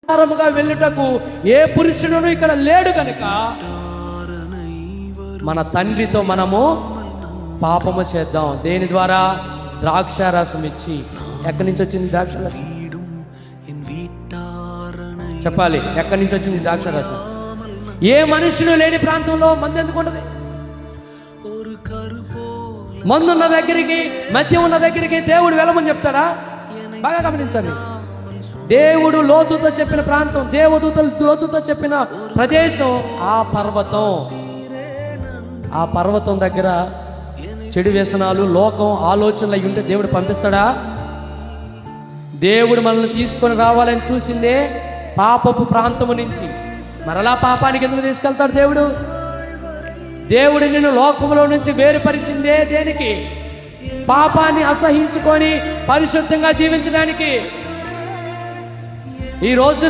వెళ్ళుటకు ఏ పురుషుడును ఇక్కడ లేడు కనుక మన తండ్రితో మనము పాపము చేద్దాం. దేని ద్వారా? ద్రాక్షారసం ఇచ్చి. ఎక్కడి నుంచి వచ్చింది ద్రాక్షారసం? చెప్పాలి, ఎక్కడి నుంచి వచ్చింది ద్రాక్షారసం? ఏ మనుషులు లేని ప్రాంతంలో మందు ఎందుకు ఉండదు? మందు ఉన్న దగ్గరికి, మద్యం ఉన్న దగ్గరికి దేవుడు వెళ్ళమని చెప్తాడా? బాగా గమనించండి. దేవుడు లోతుతో చెప్పిన ప్రాంతం, దేవదూతలు లోతుతో చెప్పిన ప్రదేశం ఆ పర్వతం. ఆ పర్వతం దగ్గర చెడు వ్యసనాలు, లోకం, ఆలోచనలు అయి ఉంటే దేవుడు పంపిస్తాడా? దేవుడు మనల్ని తీసుకొని రావాలని చూసిందే పాపపు ప్రాంతము నుంచి. మరలా పాపానికి ఎందుకు తీసుకెళ్తాడు దేవుడు? దేవుడు నిన్ను లోకములో నుంచి వేరుపరిచిందే దేనికి? పాపాన్ని అసహించుకొని పరిశుద్ధంగా జీవించడానికి. ఈ రోజున